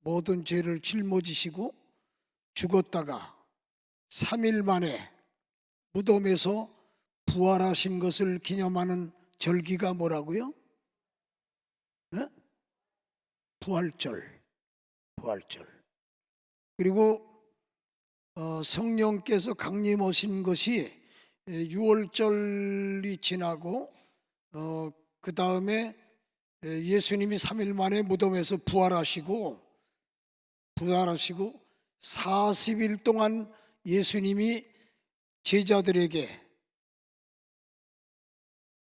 모든 죄를 짊어지시고 죽었다가 3일 만에 무덤에서 부활하신 것을 기념하는 절기가 뭐라고요? 네? 부활절. 그리고 성령께서 강림하신 것이 6월절이 지나고 그 다음에 예수님이 3일 만에 무덤에서 부활하시고 40일 동안 예수님이 제자들에게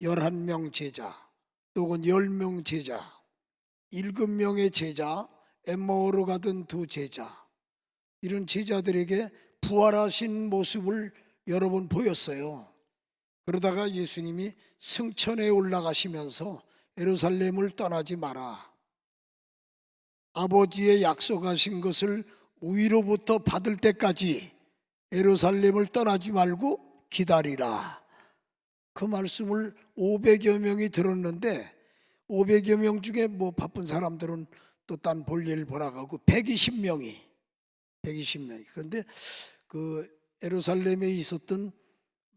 11명 제자 또는 10명 제자 7명의 제자 엠마오로 가던 2 제자 이런 제자들에게 부활하신 모습을 여러 번 보였어요. 그러다가 예수님이 승천에 올라가시면서 예루살렘을 떠나지 마라. 아버지의 약속하신 것을 위로부터 받을 때까지 예루살렘을 떠나지 말고 기다리라. 그 말씀을 500여 명이 들었는데 500여 명 중에 뭐 바쁜 사람들은 또 딴 볼일 보러 가고 120명이 그런데 그 예루살렘에 있었던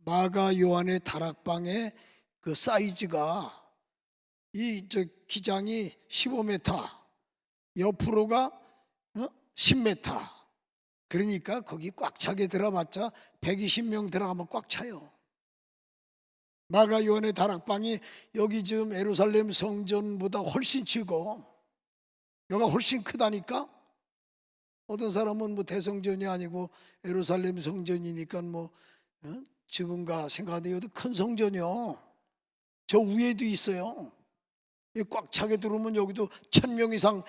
마가 요한의 다락방의 그 사이즈가 기장이 15m 옆으로가 10m 그러니까 거기 꽉 차게 들어봤자 120명 들어가면 꽉 차요. 마가 요한의 다락방이 여기 지금 예루살렘 성전보다 훨씬 크고 여기가 훨씬 크다니까. 어떤 사람은 뭐 대성전이 아니고 예루살렘 성전이니까 뭐 지금가 생각하는데 여기도 큰 성전이요. 저 위에도 있어요. 꽉 차게 들어오면 여기도 1000명 이상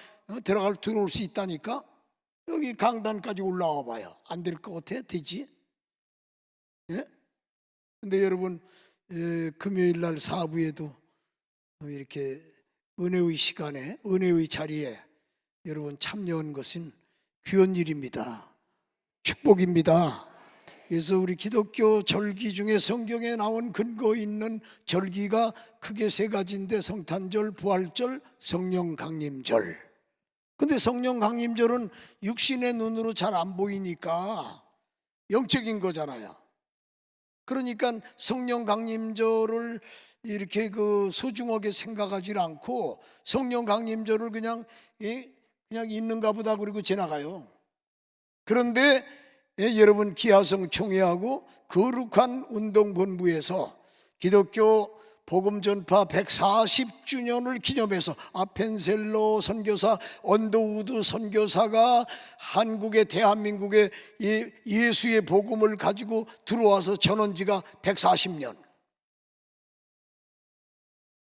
들어올 수 있다니까. 여기 강단까지 올라와 봐요. 안 될 것 같아? 되지? 예? 근데 여러분 금요일 날 사부에도 이렇게 은혜의 시간에 은혜의 자리에 여러분 참여한 것은 귀한 일입니다. 축복입니다. 그래서 우리 기독교 절기 중에 성경에 나온 근거 있는 절기가 크게 3가지인데 성탄절, 부활절, 성령 강림절. 근데 성령 강림절은 육신의 눈으로 잘 안 보이니까 영적인 거잖아요. 그러니까 성령 강림절을 이렇게 소중하게 생각하지 않고 성령 강림절을 그냥 있는가 보다 그러고 지나가요. 그런데 여러분 기하성 총회하고 거룩한 운동본부에서 기독교 복음 전파 140주년을 기념해서 아펜셀로 선교사, 언더우드 선교사가 한국에 대한민국에 예수의 복음을 가지고 들어와서 전원 지가 140년.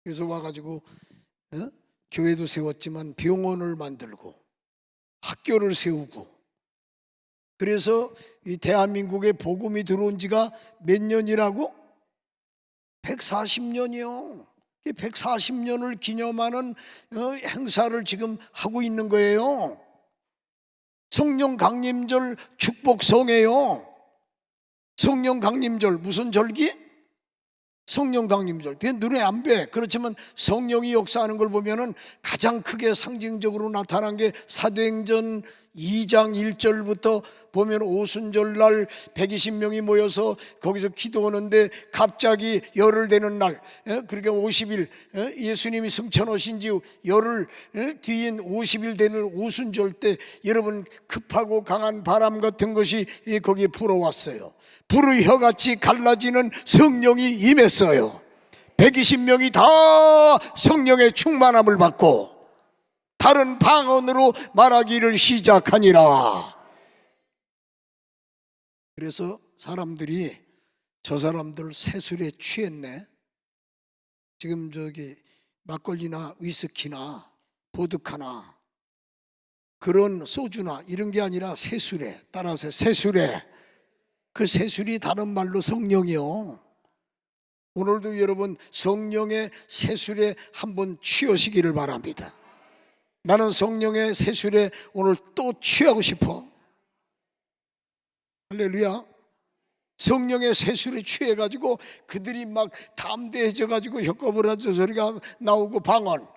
그래서 와가지고 교회도 세웠지만 병원을 만들고 학교를 세우고 그래서 이 대한민국에 복음이 들어온 지가 몇 년이라고? 140년이요. 140년을 기념하는 행사를 지금 하고 있는 거예요. 성령 강림절 축복성회요. 성령 강림절 무슨 절기? 성령 강림절. 그게 눈에 안 뵈. 그렇지만 성령이 역사하는 걸 보면은 가장 크게 상징적으로 나타난 게 사도행전 2장 1절부터 보면 오순절 날 120명이 모여서 거기서 기도하는데 갑자기 열흘 되는 날, 그러니까 50일 예수님이 승천하신 지 열흘 뒤인 50일 되는 오순절 때 여러분 급하고 강한 바람 같은 것이 거기에 불어왔어요. 불의 혀같이 갈라지는 성령이 임했어요. 120명이 다 성령의 충만함을 받고 다른 방언으로 말하기를 시작하니라. 그래서 사람들이 저 사람들 세술에 취했네. 지금 막걸리나 위스키나 보드카나 그런 소주나 이런 게 아니라 세술에 따라서 세술에 그 세술이 다른 말로 성령이요. 오늘도 여러분 성령의 세술에 한번 취하시기를 바랍니다. 나는 성령의 세술에 오늘 또 취하고 싶어. 할렐루야. 성령의 세술에 취해가지고 그들이 막 담대해져가지고 혀꺼부라져 소리가 나오고 방언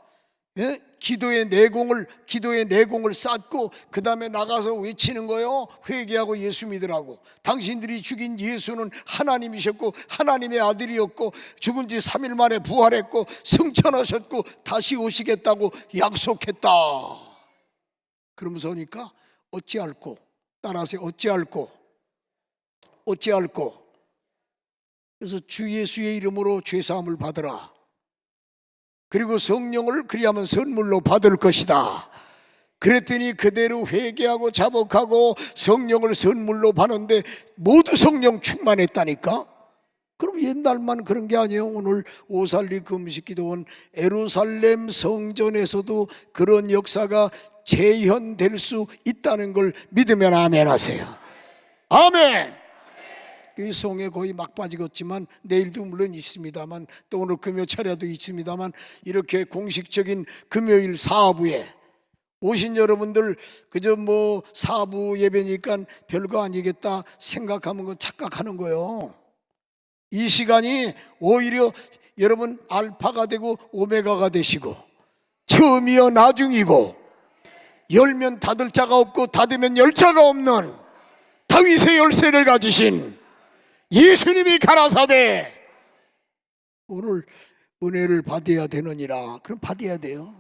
기도의 내공을 쌓고 그 다음에 나가서 외치는 거예요. 회개하고 예수 믿으라고. 당신들이 죽인 예수는 하나님이셨고 하나님의 아들이었고 죽은 지 3일 만에 부활했고 승천하셨고 다시 오시겠다고 약속했다. 그러면서 오니까 어찌할꼬, 따라하세요. 어찌할꼬. 그래서 주 예수의 이름으로 죄사함을 받으라. 그리고 성령을 그리하면 선물로 받을 것이다. 그랬더니 그대로 회개하고 자복하고 성령을 선물로 받는데 모두 성령 충만했다니까. 그럼 옛날만 그런 게 아니에요. 오늘 오살리 금식기도원 예루살렘 성전에서도 그런 역사가 재현될 수 있다는 걸 믿으면 아멘 하세요. 아멘. 이 성에 거의 막바지겠지만 내일도 물론 있습니다만 또 오늘 금요 차례도 있습니다만 이렇게 공식적인 금요일 사부에 오신 여러분들 그저 뭐 사부 예배니까 별거 아니겠다 생각하는 건 착각하는 거예요. 이 시간이 오히려 여러분 알파가 되고 오메가가 되시고 처음이요 나중이고 열면 닫을 자가 없고 닫으면 열 자가 없는 다윗의 열쇠를 가지신 예수님이 가라사대 오늘 은혜를 받아야 되느니라. 그럼 받아야 돼요.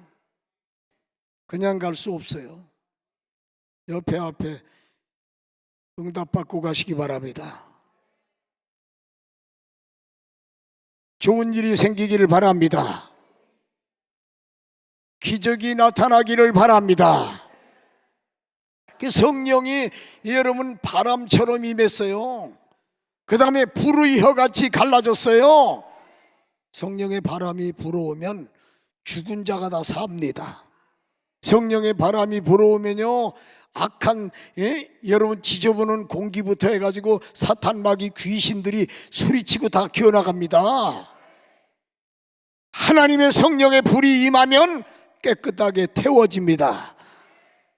그냥 갈 수 없어요. 옆에 앞에 응답받고 가시기 바랍니다. 좋은 일이 생기기를 바랍니다. 기적이 나타나기를 바랍니다. 성령이 여러분 바람처럼 임했어요. 그 다음에 불의 혀같이 갈라졌어요. 성령의 바람이 불어오면 죽은 자가 다 삽니다. 성령의 바람이 불어오면요 악한 여러분 지저분한 공기부터 해가지고 사탄 마귀 귀신들이 소리치고 다 기어나갑니다. 하나님의 성령의 불이 임하면 깨끗하게 태워집니다.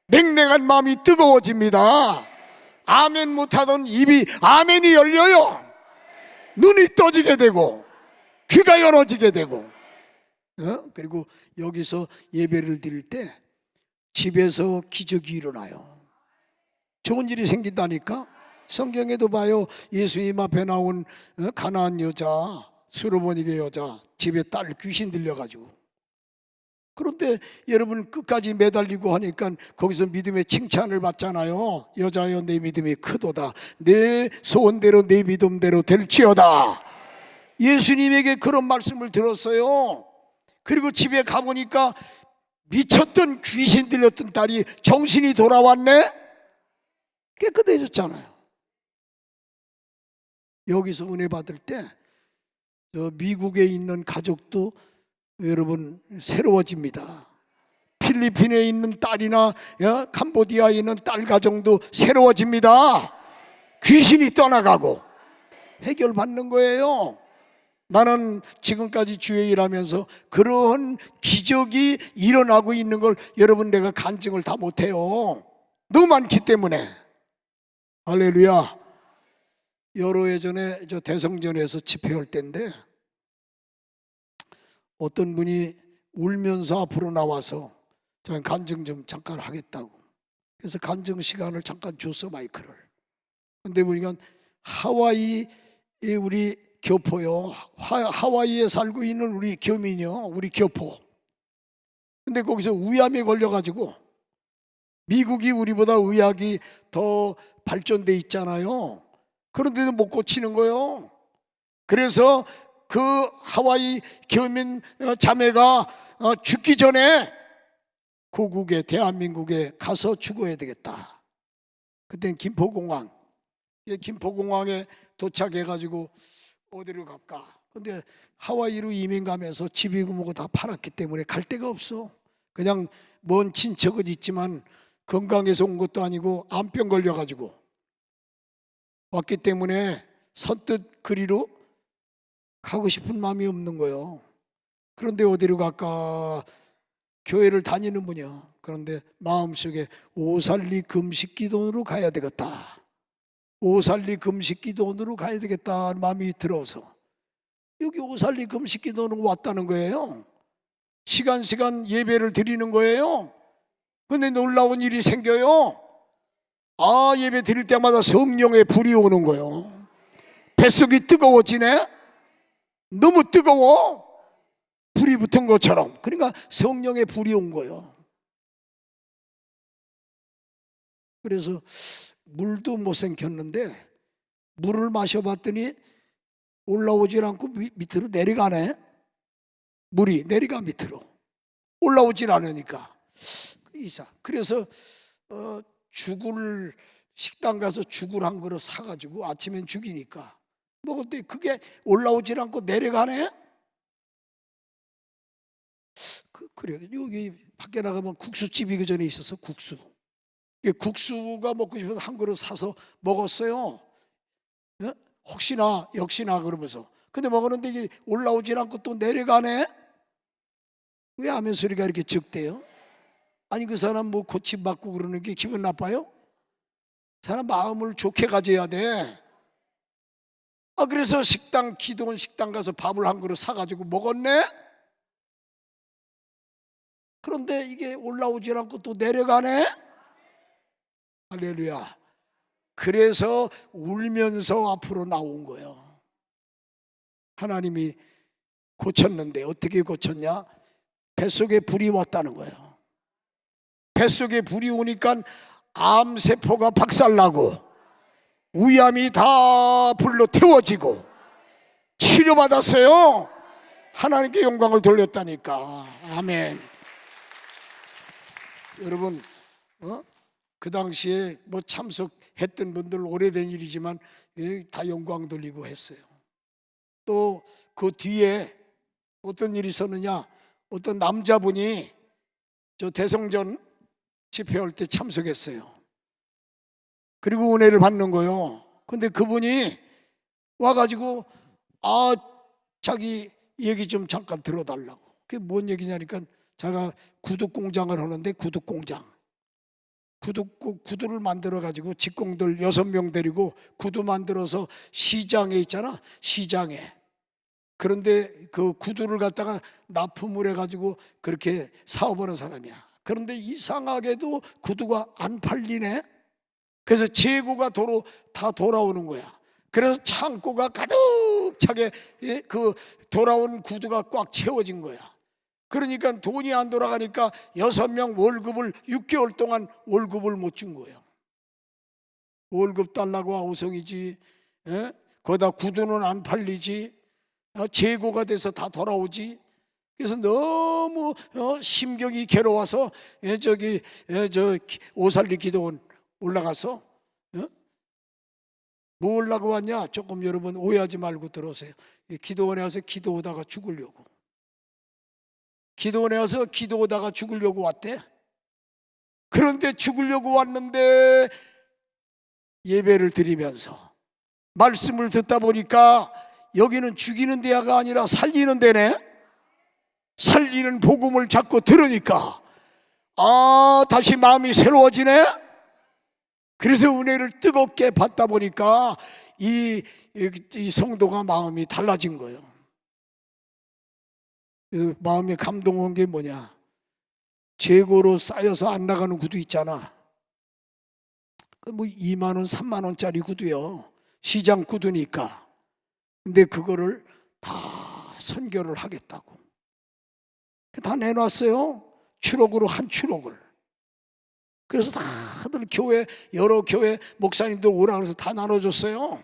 냉랭한 마음이 뜨거워집니다. 아멘 못하던 입이 아멘이 열려요. 눈이 떠지게 되고 귀가 열어지게 되고 그리고 여기서 예배를 드릴 때 집에서 기적이 일어나요. 좋은 일이 생긴다니까. 성경에도 봐요. 예수님 앞에 나온 가나안 여자, 수르보니게 여자 집에 딸 귀신 들려가지고. 그런데 여러분 끝까지 매달리고 하니까 거기서 믿음의 칭찬을 받잖아요. 여자여 내 믿음이 크도다. 내 소원대로 내 믿음대로 될지어다. 예수님에게 그런 말씀을 들었어요. 그리고 집에 가보니까 미쳤던 귀신 들렸던 딸이 정신이 돌아왔네. 깨끗해졌잖아요. 여기서 은혜 받을 때 저 미국에 있는 가족도 여러분 새로워집니다. 필리핀에 있는 딸이나 캄보디아에 있는 딸 가정도 새로워집니다. 귀신이 떠나가고 해결받는 거예요. 나는 지금까지 주의 일하면서 그런 기적이 일어나고 있는 걸 여러분 내가 간증을 다 못해요. 너무 많기 때문에. 할렐루야. 여러 해 전에 저 대성전에서 집회할 때인데 어떤 분이 울면서 앞으로 나와서 저는 간증 좀 잠깐 하겠다고. 그래서 간증 시간을 잠깐 줬어, 마이크를. 근데 보니까 하와이의 우리 교포요. 하와이에 살고 있는 우리 교민이요. 우리 교포. 근데 거기서 위암에 걸려가지고 미국이 우리보다 의학이 더 발전돼 있잖아요. 그런데도 못 고치는 거예요. 그래서 그 하와이 교민 자매가 죽기 전에 고국에 대한민국에 가서 죽어야 되겠다. 그때는 김포공항에 도착해가지고 어디로 갈까? 근데 하와이로 이민 가면서 집이고 뭐고 다 팔았기 때문에 갈 데가 없어. 그냥 먼 친척은 있지만 건강해서 온 것도 아니고 암병 걸려가지고 왔기 때문에 선뜻 그리로 가고 싶은 마음이 없는 거예요. 그런데 어디로 갈까? 교회를 다니는 분이요. 그런데 마음속에 오살리 금식기도원으로 가야 되겠다. 오살리 금식기도원으로 가야 되겠다 마음이 들어서 여기 오살리 금식기도원으로 왔다는 거예요. 시간 예배를 드리는 거예요. 근데 놀라운 일이 생겨요. 예배 드릴 때마다 성령의 불이 오는 거예요. 뱃속이 뜨거워지네. 너무 뜨거워. 불이 붙은 것처럼. 그러니까 성령의 불이 온 거예요. 그래서 물도 못 생겼는데 물을 마셔봤더니 올라오질 않고 밑으로 내려가네. 물이 내려가 밑으로. 올라오질 않으니까. 그래서 죽을 식당 가서 죽을 한 그릇 사가지고 아침엔 죽이니까 먹었더니 그게 올라오질 않고 내려가네. 그래. 여기 밖에 나가면 국수집이 그 전에 있어서 국수가 먹고 싶어서 한 그릇 사서 먹었어요. 혹시나 역시나 그러면서. 근데 먹었는데 이게 올라오질 않고 또 내려가네. 왜 아멘 소리가 이렇게 적대요? 아니 그 사람 뭐 고침받고 그러는 게 기분 나빠요? 사람 마음을 좋게 가져야 돼. 그래서 기도원 식당 가서 밥을 한 그릇 사가지고 먹었네. 그런데 이게 올라오질 않고 또 내려가네. 할렐루야. 그래서 울면서 앞으로 나온 거예요. 하나님이 고쳤는데 어떻게 고쳤냐? 뱃속에 불이 왔다는 거예요. 뱃속에 불이 오니까 암세포가 박살나고 위암이 다 불로 태워지고 치료받았어요. 하나님께 영광을 돌렸다니까. 아멘. 여러분 그 당시에 뭐 참석했던 분들 오래된 일이지만 다 영광 돌리고 했어요. 또 그 뒤에 어떤 일이 있었느냐? 어떤 남자분이 저 대성전 집회할 때 참석했어요. 그리고 은혜를 받는 거요. 근데 그분이 와가지고 자기 얘기 좀 잠깐 들어달라고. 그게 뭔 얘기냐니까 제가 구두공장을 하는데 구두를 만들어 가지고 직공들 6명 데리고 구두 만들어서 시장에 있잖아. 시장에. 그런데 그 구두를 갖다가 납품을 해가지고 그렇게 사업하는 사람이야. 그런데 이상하게도 구두가 안 팔리네. 그래서 재고가 다 돌아오는 거야. 그래서 창고가 가득 차게 그 돌아온 구두가 꽉 채워진 거야. 그러니까 돈이 안 돌아가니까 6명 월급을 6개월 동안 월급을 못 준 거예요. 월급 달라고 아우성이지. 거기다 구두는 안 팔리지. 재고가 돼서 다 돌아오지. 그래서 너무 심경이 괴로워서 오살리 기도원 올라가서 뭐 하려고 왔냐? 조금 여러분 오해하지 말고 들어오세요. 기도원에 와서 기도하다가 죽으려고. 기도원에 와서 기도하다가 죽으려고 왔대. 그런데 죽으려고 왔는데 예배를 드리면서 말씀을 듣다 보니까 여기는 죽이는 데가 아니라 살리는 데네. 살리는 복음을 자꾸 들으니까 다시 마음이 새로워지네. 그래서 은혜를 뜨겁게 받다 보니까 이 성도가 마음이 달라진 거예요. 그 마음에 감동한 게 뭐냐? 재고로 쌓여서 안 나가는 구두 있잖아. 그 뭐 2만 원, 3만 원짜리 구두요. 시장 구두니까. 근데 그거를 다 선교를 하겠다고 다 내놨어요. 추록으로 한 추록을. 그래서 다들 여러 교회 목사님도 오라 그래서 다 나눠줬어요.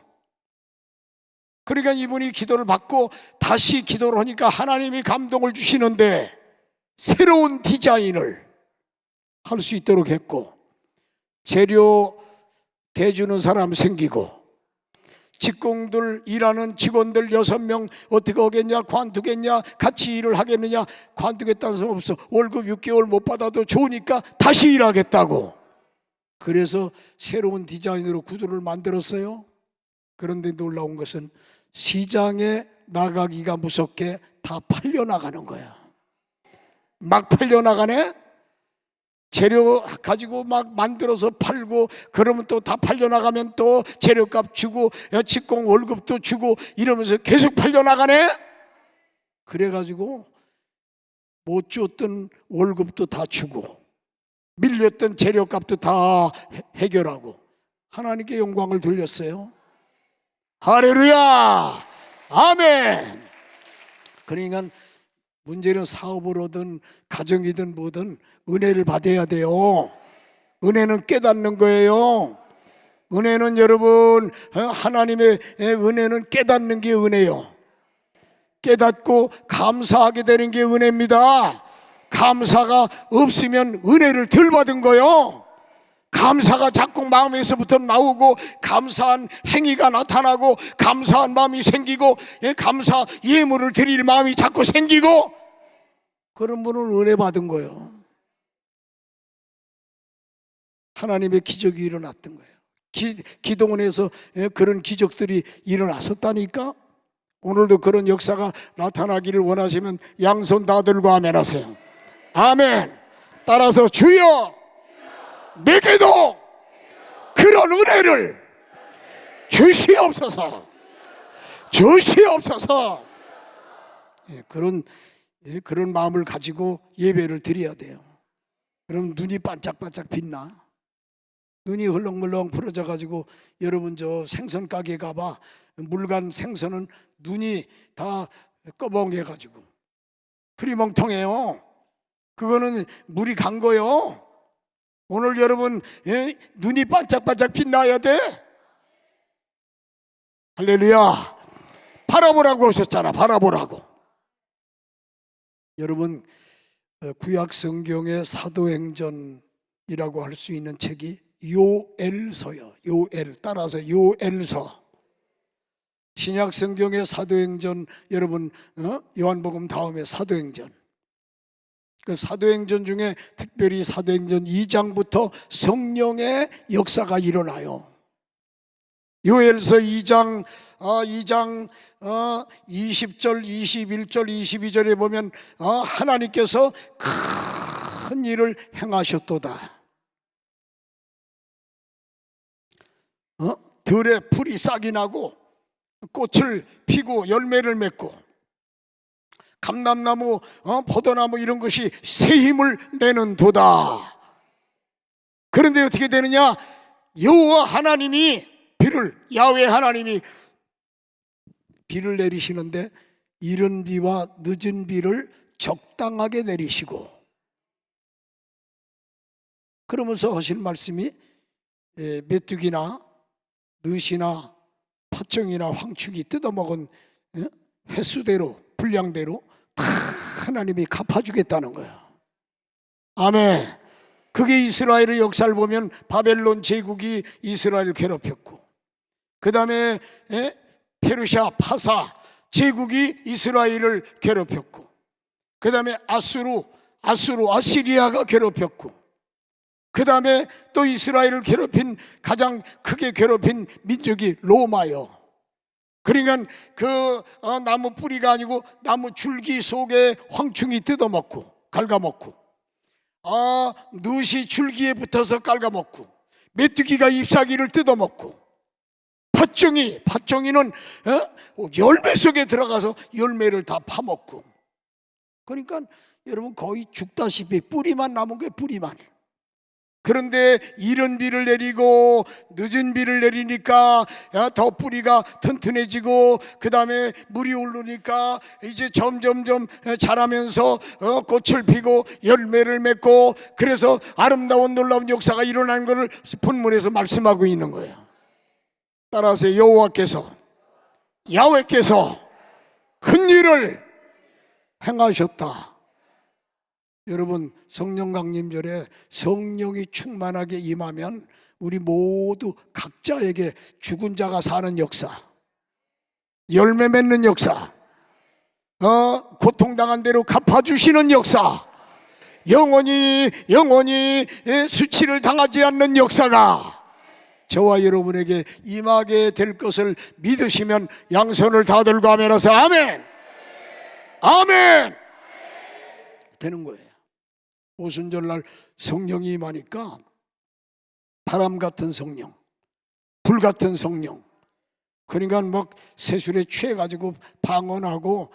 그러니까 이분이 기도를 받고 다시 기도를 하니까 하나님이 감동을 주시는데 새로운 디자인을 할 수 있도록 했고, 재료 대주는 사람 생기고, 직공들 일하는 직원들 6명 어떻게 하겠냐? 관두겠냐? 같이 일을 하겠느냐? 관두겠다는 사람 없어. 월급 6개월 못 받아도 좋으니까 다시 일하겠다고. 그래서 새로운 디자인으로 구두를 만들었어요. 그런데 놀라운 것은 시장에 나가기가 무섭게 다 팔려나가는 거야. 막 팔려나가네. 재료 가지고 막 만들어서 팔고, 그러면 또 다 팔려나가면 또 재료값 주고 직공 월급도 주고 이러면서 계속 팔려나가네. 그래가지고 못 줬던 월급도 다 주고 밀렸던 재료값도 다 해결하고 하나님께 영광을 돌렸어요. 할렐루야, 아멘. 그러니까 문제는 사업으로든 가정이든 뭐든 은혜를 받아야 돼요. 은혜는 깨닫는 거예요. 은혜는 여러분, 하나님의 은혜는 깨닫는 게 은혜요. 깨닫고 감사하게 되는 게 은혜입니다. 감사가 없으면 은혜를 덜 받은 거요. 감사가 자꾸 마음에서부터 나오고 감사한 행위가 나타나고 감사한 마음이 생기고 감사 예물을 드릴 마음이 자꾸 생기고 그런 분은 은혜 받은 거예요. 하나님의 기적이 일어났던 거예요. 기도원에서 그런 기적들이 일어났었다니까. 오늘도 그런 역사가 나타나기를 원하시면 양손 다 들고 아멘 하세요. 아멘. 따라서 주여 내게도 그런 은혜를 주시옵소서. 주시옵소서. 그런 마음을 가지고 예배를 드려야 돼요. 그럼 눈이 반짝반짝 빛나. 눈이 흘렁물렁 부러져 가지고 여러분 저 생선 가게 가봐. 물간 생선은 눈이 다 꺼벙해 가지고 흐리멍텅해요. 그거는 물이 간 거요. 오늘 여러분 눈이 반짝반짝 빛나야 돼. 할렐루야. 바라보라고 하셨잖아. 바라보라고. 여러분 구약 성경의 사도행전이라고 할 수 있는 책이 요엘서요. 요엘, 따라서 요엘서. 신약 성경의 사도행전, 여러분 요한복음 다음에 사도행전. 그 사도행전 중에 특별히 사도행전 2장부터 성령의 역사가 일어나요. 요엘서 2장 20절, 21절, 22절에 보면 하나님께서 큰 일을 행하셨도다. 들에 풀이 싹이 나고 꽃을 피고 열매를 맺고 감람나무, 포도나무 이런 것이 새 힘을 내는 도다. 그런데 어떻게 되느냐? 여호와 하나님이 야훼 하나님이 비를 내리시는데 이른 비와 늦은 비를 적당하게 내리시고, 그러면서 하신 말씀이 메뚜기나 느시나 파충이나 황충이 뜯어먹은 횟수대로 분량대로 다 하나님이 갚아주겠다는 거야. 아멘. 그게 이스라엘의 역사를 보면 바벨론 제국이 이스라엘을 괴롭혔고, 그 다음에 페르시아 파사 제국이 이스라엘을 괴롭혔고, 그 다음에 아시리아가 괴롭혔고, 그 다음에 또 이스라엘을 가장 크게 괴롭힌 민족이 로마요. 그러니까 그 나무 뿌리가 아니고 나무 줄기 속에 황충이 뜯어먹고 갉아먹고, 누시 줄기에 붙어서 갉아먹고, 메뚜기가 잎사귀를 뜯어먹고, 팥종이는 열매 속에 들어가서 열매를 다 파먹고, 그러니까 여러분 거의 죽다시피 뿌리만 남은 게 뿌리만. 그런데 이른 비를 내리고 늦은 비를 내리니까 더 뿌리가 튼튼해지고, 그 다음에 물이 오르니까 이제 점점점 자라면서 꽃을 피고 열매를 맺고, 그래서 아름다운 놀라운 역사가 일어나는 것을 본문에서 말씀하고 있는 거예요. 따라서 야훼께서 큰 일을 행하셨다. 여러분 성령 강림절에 성령이 충만하게 임하면 우리 모두 각자에게 죽은 자가 사는 역사, 열매 맺는 역사, 고통당한 대로 갚아주시는 역사, 영원히 수치를 당하지 않는 역사가 저와 여러분에게 임하게 될 것을 믿으시면 양손을 다 들고 아멘 하세요. 아멘. 아멘. 되는 거예요. 오순절날 성령이 임하니까 바람 같은 성령, 불 같은 성령, 그러니까 막 세술에 취해가지고 방언하고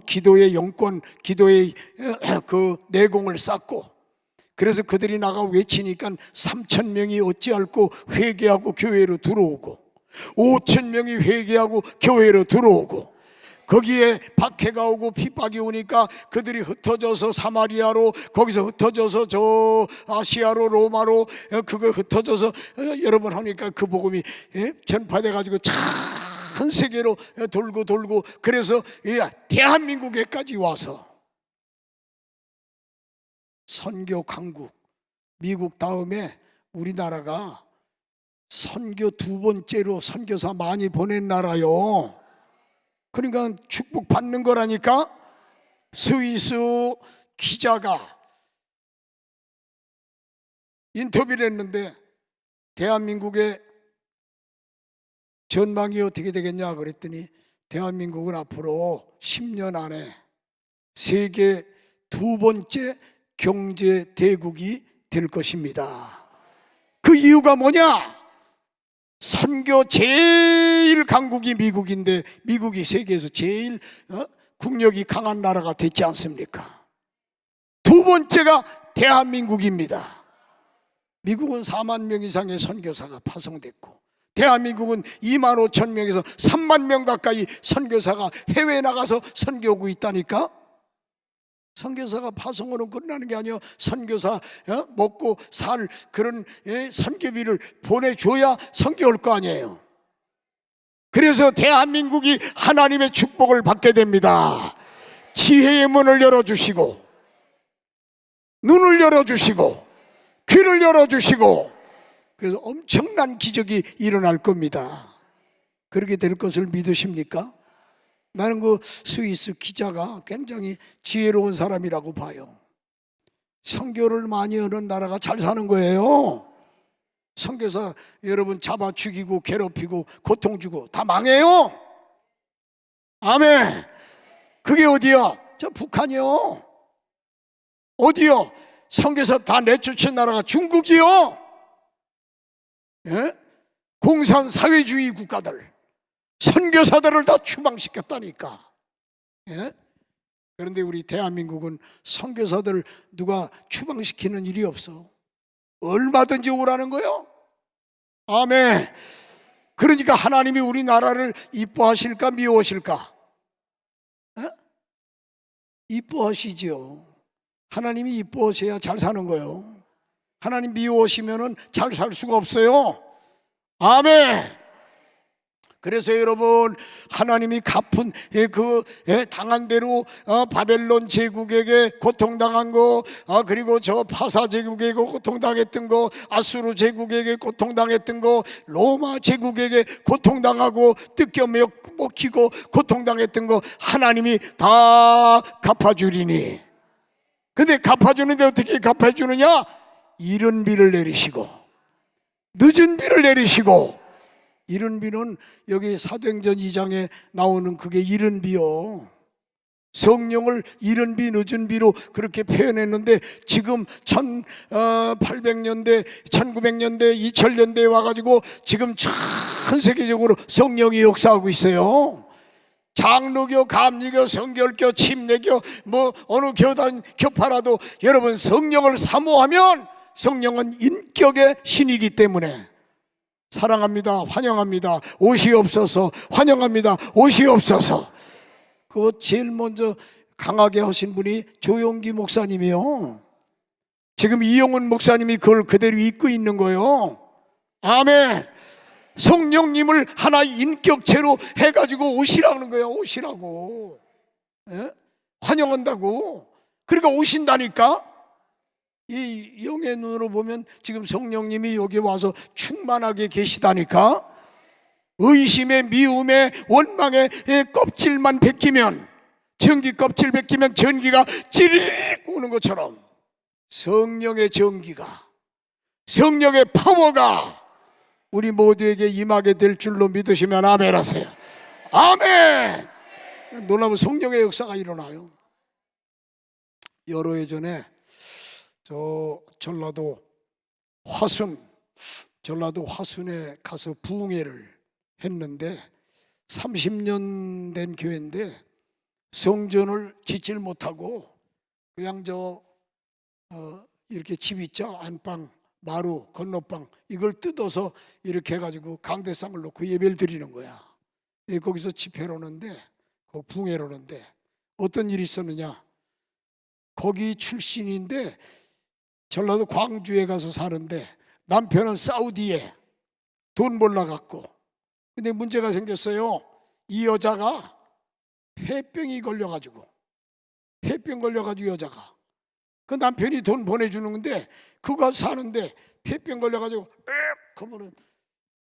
기도의 영권, 기도의 그 내공을 쌓고, 그래서 그들이 나가 외치니까 3,000명이 어찌할꼬 회개하고 교회로 들어오고, 5,000명이 회개하고 교회로 들어오고, 거기에 박해가 오고 핍박이 오니까 그들이 흩어져서 사마리아로, 거기서 흩어져서 저 아시아로, 로마로, 그거 흩어져서 여러 번 하니까 그 복음이 전파돼 가지고 전 세계로 돌고, 그래서 대한민국에까지 와서 선교 강국, 미국 다음에 우리나라가 선교 두 번째로 선교사 많이 보낸 나라요. 그러니까 축복받는 거라니까. 스위스 기자가 인터뷰를 했는데 대한민국의 전망이 어떻게 되겠냐 그랬더니, 대한민국은 앞으로 10년 안에 세계 두 번째 경제 대국이 될 것입니다. 그 이유가 뭐냐? 선교 제일 강국이 미국인데, 미국이 세계에서 제일 국력이 강한 나라가 됐지 않습니까? 두 번째가 대한민국입니다. 미국은 4만 명 이상의 선교사가 파송됐고, 대한민국은 2만 5천 명에서 3만 명 가까이 선교사가 해외에 나가서 선교하고 있다니까. 선교사가 파송으로 끝나는 게 아니요, 선교사 먹고 살 그런 선교비를 보내줘야 선교할 거 아니에요. 그래서 대한민국이 하나님의 축복을 받게 됩니다. 지혜의 문을 열어주시고, 눈을 열어주시고, 귀를 열어주시고, 그래서 엄청난 기적이 일어날 겁니다. 그렇게 될 것을 믿으십니까? 나는 그 스위스 기자가 굉장히 지혜로운 사람이라고 봐요. 선교를 많이 하는 나라가 잘 사는 거예요. 선교사 여러분 잡아 죽이고 괴롭히고 고통 주고 다 망해요. 아멘. 그게 어디야? 저 북한이요. 어디요? 선교사 다 내쫓은 나라가 중국이요. 예? 공산 사회주의 국가들 선교사들을 다 추방시켰다니까. 예? 그런데 우리 대한민국은 선교사들 누가 추방시키는 일이 없어. 얼마든지 오라는 거요. 아멘. 그러니까 하나님이 우리나라를 이뻐하실까 미워하실까? 예? 이뻐하시죠. 하나님이 이뻐하셔야 잘 사는 거요. 하나님 미워하시면은 잘 살 수가 없어요. 아멘. 그래서 여러분, 하나님이 갚은 그 당한 대로 바벨론 제국에게 고통당한 거, 그리고 저 파사 제국에게 고통당했던 거, 아수르 제국에게 고통당했던 거, 로마 제국에게 고통당하고 뜯겨 먹히고 고통당했던 거 하나님이 다 갚아주리니. 근데 갚아주는데 어떻게 갚아주느냐? 이른 비를 내리시고 늦은 비를 내리시고. 이른 비는 여기 사도행전 2장에 나오는 그게 이른 비요. 성령을 이른 비 늦은 비로 그렇게 표현했는데, 지금 1800년대 1900년대 2000년대에 와가지고 지금 전 세계적으로 성령이 역사하고 있어요. 장로교, 감리교, 성결교, 침례교, 뭐 어느 교단 교파라도 여러분 성령을 사모하면 성령은 인격의 신이기 때문에 사랑합니다, 환영합니다, 오시옵소서, 환영합니다, 오시옵소서. 그거 제일 먼저 강하게 하신 분이 조용기 목사님이요. 지금 이용훈 목사님이 그걸 그대로 잊고 있는 거예요. 아멘. 성령님을 하나 인격체로 해가지고 오시라는 거예요. 오시라고. 예? 환영한다고. 그러니까 오신다니까. 이 영의 눈으로 보면 지금 성령님이 여기 와서 충만하게 계시다니까. 의심에, 미움에, 원망에 껍질만 벗기면, 전기 껍질 벗기면 전기가 찌릿 오는 것처럼 성령의 전기가, 성령의 파워가 우리 모두에게 임하게 될 줄로 믿으시면 아멘 하세요. 아멘. 놀라면 성령의 역사가 일어나요. 여러 해 전에 저 전라도 화순에 가서 부흥회를 했는데, 30년 된 교회인데 성전을 짓질 못하고 그냥 이렇게 집 있죠. 안방, 마루, 건너방 이걸 뜯어서 이렇게 해가지고 강대상을 놓고 예배를 드리는 거야. 거기서 집회를 오는데 붕회를 오는데 어떤 일이 있었느냐. 거기 출신인데 전라도 광주에 가서 사는데 남편은 사우디에 돈 몰라갖고, 근데 문제가 생겼어요. 이 여자가 폐병이 걸려가지고 여자가 그 남편이 돈 보내주는 건데 그거 사는데 폐병 걸려가지고 그러면은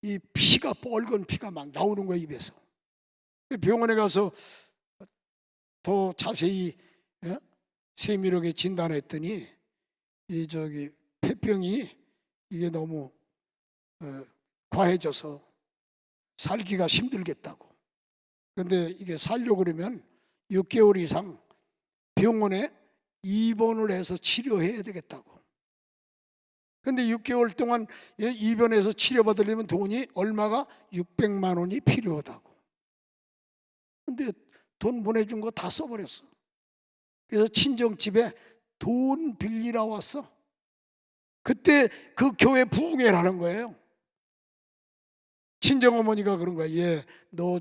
이 피가 뻘건 피가 막 나오는 거야 입에서. 병원에 가서 더 자세히 세밀하게 진단했더니 이 폐병이 이게 너무 과해져서 살기가 힘들겠다고. 그런데 이게 살려고 그러면 6개월 이상 병원에 입원을 해서 치료해야 되겠다고. 근데 6개월 동안 입원해서 치료받으려면 돈이 얼마가 600만 원이 필요하다고. 근데 돈 보내준 거 다 써버렸어. 그래서 친정집에 돈 빌리러 왔어. 그때 그 교회 부흥회라는 거예요. 친정어머니가 그런 거야. 얘 너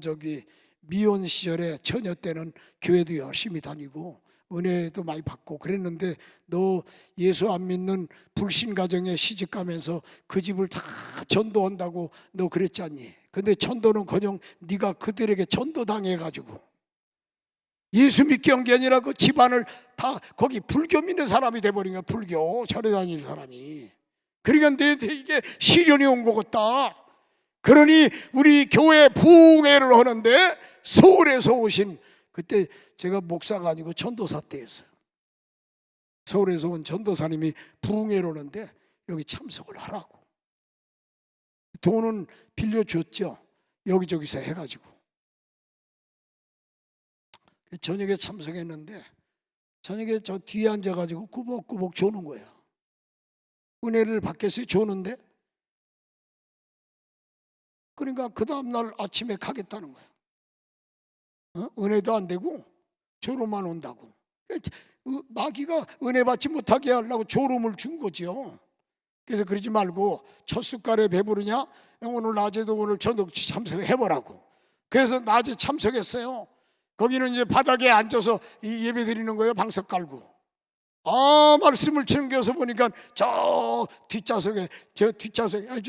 미혼 시절에 처녀 때는 교회도 열심히 다니고 은혜도 많이 받고 그랬는데 너 예수 안 믿는 불신 가정에 시집 가면서 그 집을 다 전도한다고 너 그랬지 않니? 근데 전도는커녕 네가 그들에게 전도당해가지고 예수 믿게 한 게 아니라 그 집안을 다 거기 불교 믿는 사람이 돼버린 거야. 불교 절에 다니는 사람이. 그러니까 내한테 이게 시련이 온 것 같다. 그러니 우리 교회 부흥회를 하는데 서울에서 오신, 그때 제가 목사가 아니고 전도사 때였어요. 서울에서 온 전도사님이 부흥회를 오는데 여기 참석을 하라고. 돈은 빌려줬죠. 여기저기서 해가지고. 저녁에 참석했는데 저녁에 저 뒤에 앉아가지고 꾸벅꾸벅 조는 거예요. 은혜를 받겠어요? 조는데. 그러니까 그 다음날 아침에 가겠다는 거예요. 은혜도 안 되고 조로만 온다고. 마귀가 은혜 받지 못하게 하려고 조름을 준 거죠. 그래서 그러지 말고 첫 숟갈에 배부르냐? 오늘 낮에도 오늘 저녁 참석해보라고. 그래서 낮에 참석했어요. 거기는 이제 바닥에 앉아서 예배 드리는 거예요. 방석 깔고. 말씀을 챙겨서 보니까 저 뒷좌석에 저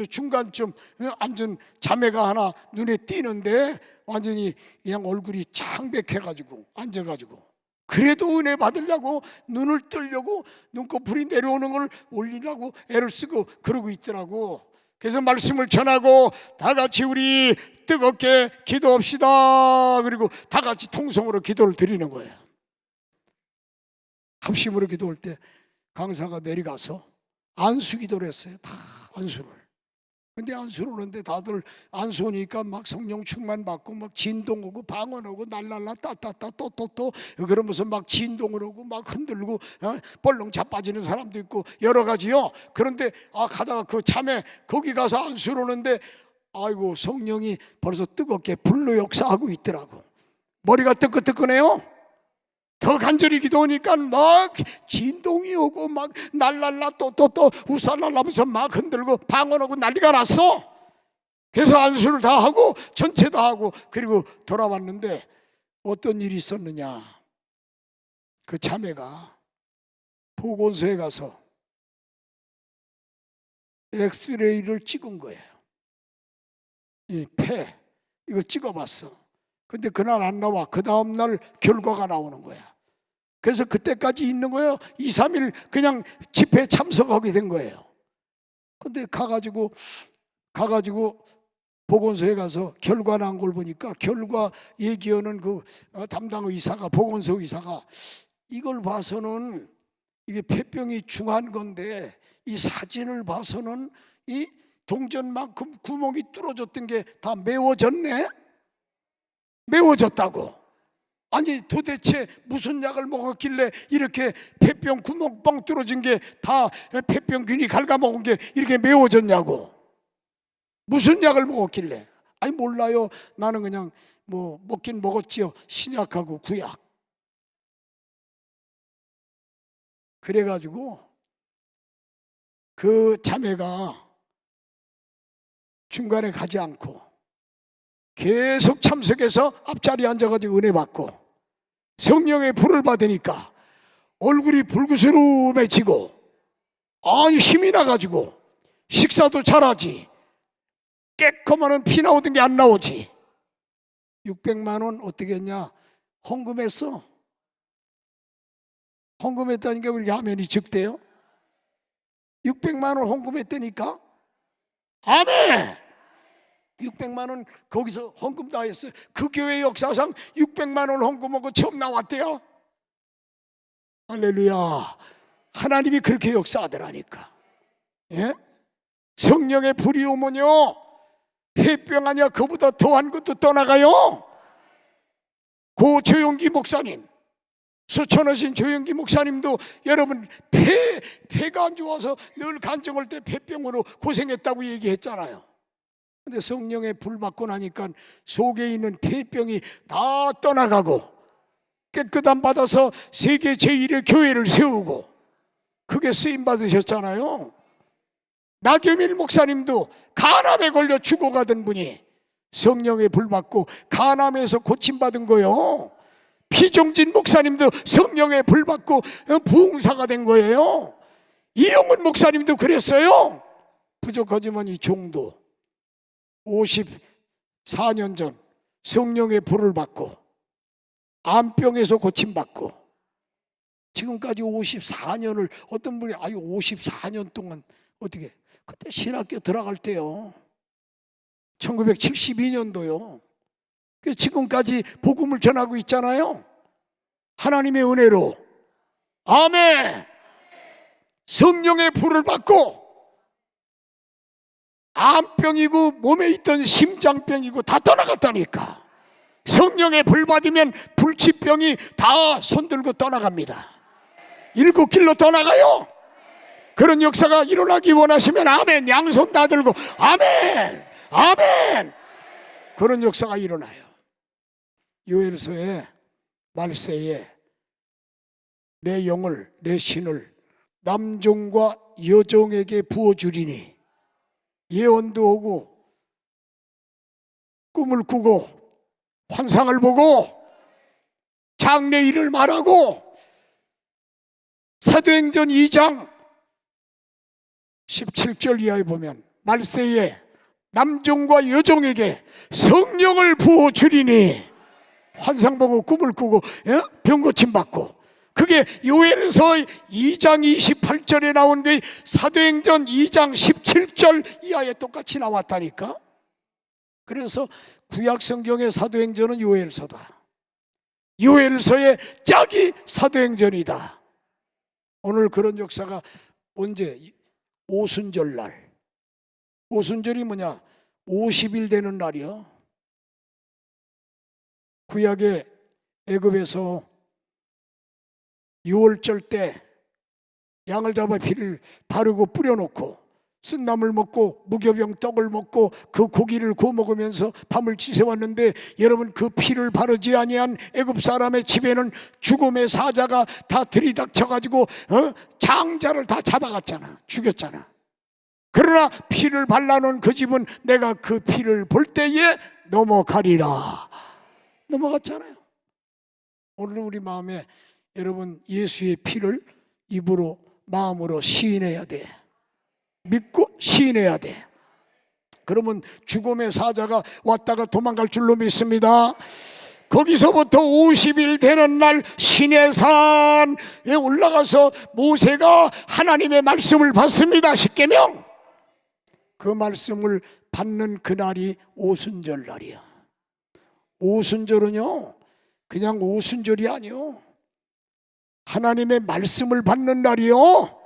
중간쯤 앉은 자매가 하나 눈에 띄는데 완전히 그냥 얼굴이 창백해가지고 앉아가지고, 그래도 은혜 받으려고 눈을 뜨려고 눈꺼풀이 내려오는 걸 올리려고 애를 쓰고 그러고 있더라고. 그래서 말씀을 전하고 다 같이 우리 뜨겁게 기도합시다. 그리고 다 같이 통성으로 기도를 드리는 거예요. 합심으로 기도할 때 강사가 내려가서 안수 기도를 했어요. 다 안수를. 근데 안수를 하는데 다들 안수 오니까 막 성령 충만 받고 막 진동하고 방언하고 날랄라 따따따 또또또 그러면서 막 진동을 하고 막 흔들고 벌렁 자빠지는 사람도 있고 여러 가지요. 그런데 가다가 그 참에 거기 가서 안수를 하는데 아이고 성령이 벌써 뜨겁게 불로 역사하고 있더라고. 머리가 뜨끈뜨끈해요. 더 간절히 기도하니까 막 진동이 오고 막 날랄라 또 우살랄라면서 막 흔들고 방언하고 난리가 났어. 그래서 안수를 다 하고 전체 다 하고 그리고 돌아왔는데 어떤 일이 있었느냐. 그 자매가 보건소에 가서 엑스레이를 찍은 거예요. 이 폐 이걸 찍어봤어. 근데 그날 안 나와. 그 다음날 결과가 나오는 거야. 그래서 그때까지 있는 거예요. 2, 3일 그냥 집회에 참석하게 된 거예요. 근데 가가지고 보건소에 가서 결과 난 걸 보니까 결과 얘기하는 그 담당 의사가, 보건소 의사가 이걸 봐서는 이게 폐병이 중한 건데 이 사진을 봐서는 이 동전만큼 구멍이 뚫어졌던 게 다 메워졌네? 메워졌다고. 아니 도대체 무슨 약을 먹었길래 이렇게 폐병 구멍 뻥 뚫어진 게 다 폐병균이 갉아먹은 게 이렇게 메워졌냐고. 무슨 약을 먹었길래. 아니 몰라요. 나는 그냥 뭐 먹긴 먹었지요. 신약하고 구약. 그래가지고 그 자매가 중간에 가지 않고 계속 참석해서 앞자리에 앉아가지고 은혜 받고 성령의 불을 받으니까 얼굴이 붉으스름해지고 아니 힘이 나가지고 식사도 잘하지. 깨끗한 피 나오던 게 안 나오지. 600만 원 어떻게 했냐? 헌금했어. 헌금했다니까 우리 아멘이 적대요. 600만 원 헌금했다니까. 아멘. 600만 원 거기서 헌금 다 했어요. 그 교회 역사상 600만 원 헌금하고 처음 나왔대요. 할렐루야. 하나님이 그렇게 역사하더라니까. 예? 성령의 불이 오면요 폐병 아니야 그보다 더한 것도 떠나가요. 고 조용기 목사님, 서천하신 조용기 목사님도 여러분 폐가 안 좋아서 늘 간증할 때 폐병으로 고생했다고 얘기했잖아요. 근데 성령의 불 받고 나니까 속에 있는 폐병이 다 떠나가고 깨끗함 받아서 세계 제1의 교회를 세우고 그게 쓰임 받으셨잖아요. 나경일 목사님도 간암에 걸려 죽어가던 분이 성령의 불 받고 간암에서 고침받은 거예요. 피종진 목사님도 성령의 불 받고 부흥사가 된 거예요. 이영훈 목사님도 그랬어요. 부족하지만 이 종도 54년 전 성령의 불을 받고 암병에서 고침받고 지금까지 54년을 어떤 분이 아유 54년 동안 어떻게 그때 신학교 들어갈 때요 1972년도요 지금까지 복음을 전하고 있잖아요. 하나님의 은혜로 아멘. 성령의 불을 받고 암병이고 몸에 있던 심장병이고 다 떠나갔다니까. 성령의 불 받으면 불치병이 다 손들고 떠나갑니다. 7길로 떠나가요. 그런 역사가 일어나기 원하시면 아멘. 양손 다 들고 아멘 아멘. 그런 역사가 일어나요. 요엘서에 말세에 내 영을 내 신을 남종과 여종에게 부어주리니 예언도 오고 꿈을 꾸고 환상을 보고 장래 일을 말하고 사도행전 2장 17절 이하에 보면 말세에 남종과 여종에게 성령을 부어주리니 환상 보고 꿈을 꾸고 병 고침 받고 그게 요엘서 2장 28절에 나온 게 사도행전 2장 17절 이하에 똑같이 나왔다니까. 그래서 구약 성경의 사도행전은 요엘서다. 요엘서의 짝이 사도행전이다. 오늘 그런 역사가 언제? 오순절날. 오순절이 뭐냐? 50일 되는 날이요. 구약의 애굽에서 6월절 때 양을 잡아 피를 바르고 뿌려놓고 쓴나물 먹고 무교병 떡을 먹고 그 고기를 구워 먹으면서 밤을 지새웠는데 여러분 그 피를 바르지 아니한 애굽 사람의 집에는 죽음의 사자가 다 들이닥쳐가지고 장자를 다 잡아갔잖아. 죽였잖아. 그러나 피를 발라놓은 그 집은 내가 그 피를 볼 때에 넘어가리라. 넘어갔잖아요. 오늘 우리 마음에 여러분 예수의 피를 입으로 마음으로 시인해야 돼. 믿고 시인해야 돼. 그러면 죽음의 사자가 왔다가 도망갈 줄로 믿습니다. 거기서부터 50일 되는 날 시내산에 올라가서 모세가 하나님의 말씀을 받습니다. 십계명. 그 말씀을 받는 그날이 오순절 날이야. 오순절은요 그냥 오순절이 아니요 하나님의 말씀을 받는 날이요.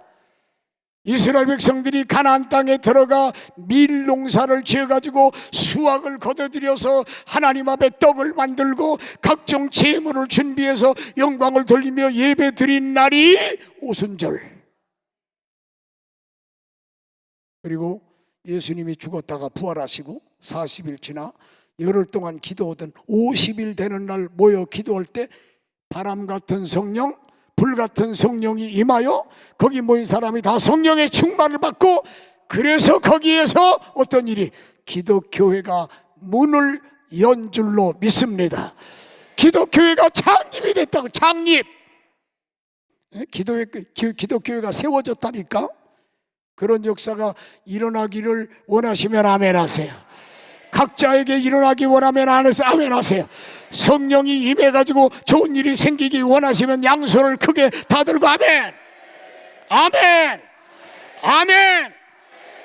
이스라엘 백성들이 가나안 땅에 들어가 밀 농사를 지어가지고 수확을 거둬들여서 하나님 앞에 떡을 만들고 각종 제물을 준비해서 영광을 돌리며 예배 드린 날이 오순절. 그리고 예수님이 죽었다가 부활하시고 40일 지나 열흘 동안 기도하던 50일 되는 날 모여 기도할 때 바람 같은 성령, 불 같은 성령이 임하여 거기 모인 사람이 다 성령의 충만을 받고, 그래서 거기에서 어떤 일이, 기독교회가 문을 연 줄로 믿습니다. 기독교회가 창립이 됐다고. 창립. 기독교회가 세워졌다니까. 그런 역사가 일어나기를 원하시면 아멘 하세요. 각자에게 일어나기 원하면 안에서 아멘 하세요. 성령이 임해가지고 좋은 일이 생기기 원하시면 양손을 크게 다 들고 아멘. 아멘. 아멘.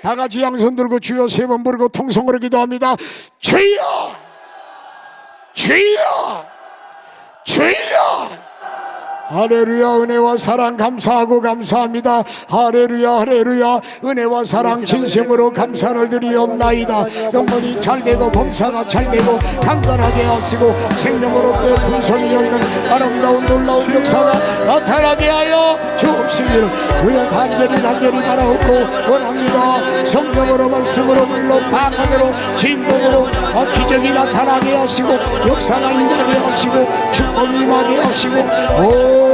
다 같이 양손 들고 주여 3번 부르고 통성으로 기도합니다. 주여, 주여, 주여. 할렐루야. 은혜와 사랑 감사하고 감사합니다. 할렐루야, 할렐루야. 은혜와 사랑 진심으로 감사를 드리옵나이다. 영혼이 잘되고 범사가 잘되고 강건하게 하시고 생명으로 또 풍성이 얻는 아름다운 놀라운 역사가 나타나게 하여 주옵시기를 주여 간절히 바라옵고 원합니다. 성령으로 말씀으로 물로 방언으로 진동으로 기적이 나타나게 하시고 역사가 임하게 하시고 축복이 임하게 하시고